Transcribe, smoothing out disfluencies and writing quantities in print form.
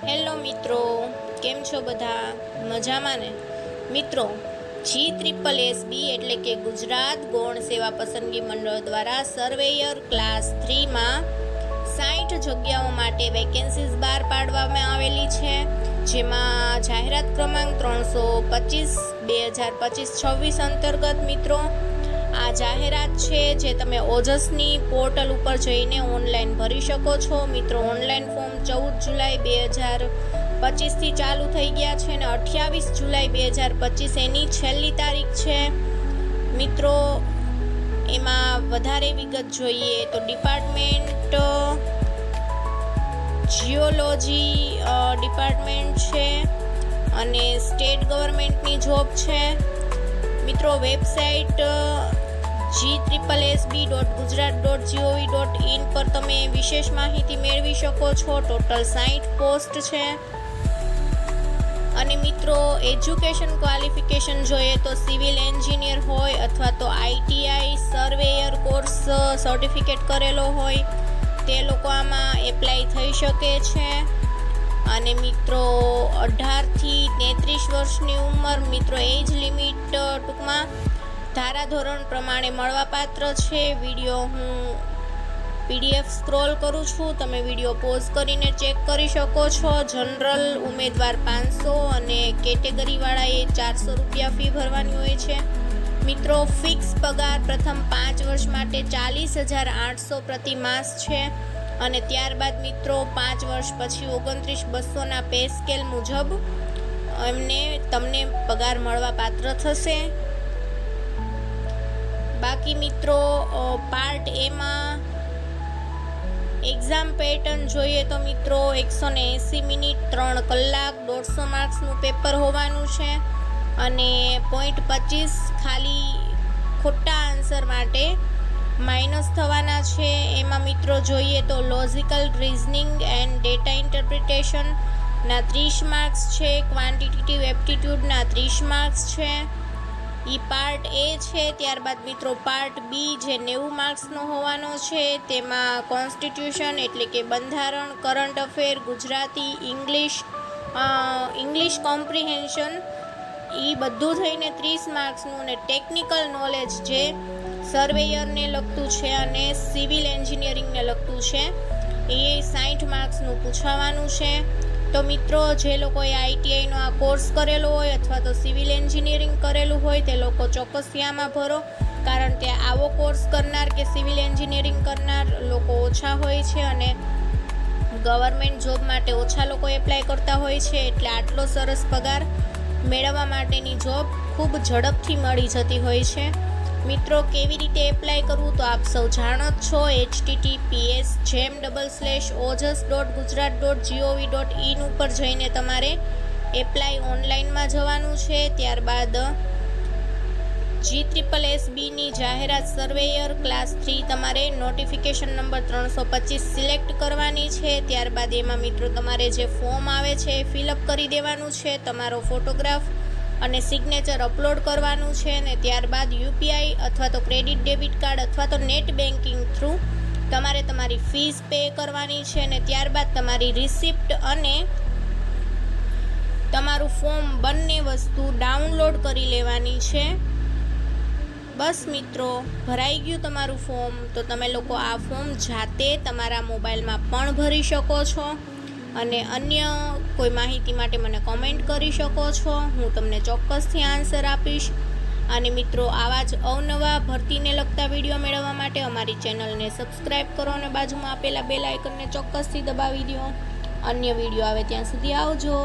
Hello મિત્રો, કેમ છો બધા? મજામાં ને? મિત્રો, GSSB એટલે કે ગુજરાત ગૌણ સેવા પસંદગી મંડળ દ્વારા સર્વેયર ક્લાસ 3માં 60 જગ્યાઓ માટે વેકેન્સીઝ બહાર પાડવામાં આવેલી છે, જેમાં જાહેરાત ક્રમાંક 325/2025-26 અંતર્ગત મિત્રો આ જાહેરાત છે જે તમે ઓજસની પોર્ટલ ઉપર જઈને ઓનલાઈન ભરી શકો છો. મિત્રો, ઓનલાઈન ફોર્મ 14 જુલાઈ 2025થી ચાલુ થઈ ગયા છે અને 28 જુલાઈ 2025 એની છેલ્લી તારીખ છે. મિત્રો, એમાં વધારે વિગત જોઈએ તો ડિપાર્ટમેન્ટ જીઓલોજી ડિપાર્ટમેન્ટ છે અને સ્ટેટ ગવર્મેન્ટની જોબ છે. મિત્રો, વેબસાઇટ GSSB.gujarat.gov.in પર તમે વિશેષ માહિતી મેળવી શકો છો. ટોટલ 60 પોસ્ટ છે. અને મિત્રો, એજ્યુકેશન ક્વોલિફિકેશન જોઈએ તો સિવિલ એન્જિનિયર હોય અથવા તો આઈટીઆઈ સર્વેયર કોર્સ સર્ટિફિકેટ કરેલો હોય તે લોકો આમાં એપ્લાય થઈ શકે છે. અને મિત્રો, 18થી 33 વર્ષની ઉંમર, મિત્રો એજ લિમિટ ટૂંકમાં ધારાધોરણ પ્રમાણે મળવાપાત્ર છે. વિડીયો હું PDF સ્ક્રોલ કરું છું, તમે વિડીયો પોઝ કરીને ચેક કરી શકો છો. જનરલ ઉમેદવાર 500 અને કેટેગરીવાળાએ 400 રૂપિયા ફી ભરવાની હોય છે. મિત્રો, ફિક્સ પગાર પ્રથમ 5 વર્ષ માટે 40,800 પ્રતિ માસ છે અને ત્યારબાદ મિત્રો 5 વર્ષ પછી 29,200ના પે સ્કેલ મુજબ તમને પગાર મળવા પાત્ર થશે. બાકી મિત્રો, પાર્ટ એમાં એક્ઝામ પેટર્ન જોઈએ તો મિત્રો 180 મિનિટ 3 કલાક 150 માર્ક્સનું પેપર હોવાનું છે અને 0.25 ખાલી ખોટા આન્સર માટે માઇનસ થવાના છે. એમાં મિત્રો જોઈએ તો લોજિકલ રીઝનિંગ એન્ડ ડેટા ઇન્ટરપ્રિટેશનના 30 માર્ક્સ છે, ક્વોન્ટિટેટિવ એપ્ટિટ્યૂડના 30 માર્ક્સ છે. એ પાર્ટ એ છે. ત્યારબાદ મિત્રો પાર્ટ બી જે 90 માર્ક્સનો હોવાનો છે, તેમાં કોન્સ્ટિટ્યુશન એટલે કે બંધારણ, current affair, Gujarati, English comprehension એ બધું થઈને 30 માર્ક્સનું અને ટેકનિકલ નોલેજ જે સર્વેયરને લગતું છે અને સિવિલ એન્જિનિયરિંગને લગતું છે એ 60 માર્ક્સનું પૂછવાનું છે. તો મિત્રો, જે લોકોએ આઈટીઆઈનો આ કોર્સ કરેલો હોય અથવા તો સિવિલ એન્જિનિયરિંગ કરેલું હોય તે લોકો ચોક્કસથી આમાં ભરો, કારણ કે આવો કોર્સ કરનાર કે સિવિલ એન્જિનિયરિંગ કરનાર લોકો ઓછા હોય છે અને ગવર્મેન્ટ જોબ માટે ઓછા લોકો એપ્લાય કરતા હોય છે. એટલે આટલો સરસ પગાર મેળવવા માટેની જોબ ખૂબ ઝડપથી મળી જતી હોય છે. મિત્રો, કેવી રીતે એપ્લાય કરવું તો આપ સૌ જાણો જ છો. https://ojs.gujarat.gov.in ઉપર જઈને તમારે એપ્લાય ઓનલાઈનમાં જવાનું છે. ત્યારબાદ GSSBની જાહેરાત સર્વેયર ક્લાસ 3 તમારે નોટિફિકેશન નંબર 325 સિલેક્ટ કરવાની છે. ત્યારબાદ એમાં મિત્રો તમારે જે ફોર્મ આવે છે એ ફિલઅપ કરી દેવાનું છે, તમારો ફોટોગ્રાફ અને સિગ્નેચર અપલોડ કરવાનું છે અને ત્યારબાદ યુપીઆઈ અથવા તો ક્રેડિટ ડેબિટ કાર્ડ અથવા તો નેટ બેન્કિંગ થ્રુ તમારે તમારી ફીસ પે કરવાની છે અને ત્યારબાદ તમારી રિસિપ્ટ અને તમારું ફોર્મ બંને વસ્તુ ડાઉનલોડ કરી લેવાની છે. બસ મિત્રો, ભરાઈ ગયું તમારું ફોર્મ તો તમે લોકો આ ફોર્મ જાતે તમારા મોબાઈલમાં પણ ભરી શકો છો અને અન્ય કોઈ માહિતી માટે મને કોમેન્ટ કરી શકો છો. હું તમને ચોક્કસથી આન્સર આપીશ. અને મિત્રો, આવા જ અવનવા ભરતીને લગતા વિડીયો મેળવવા માટે અમારી ચેનલને સબસ્ક્રાઈબ કરો અને બાજુમાં આપેલા બેલ આઇકનને ચોક્કસથી દબાવી દો. અન્ય વિડીયો આવે ત્યાં સુધી આવજો.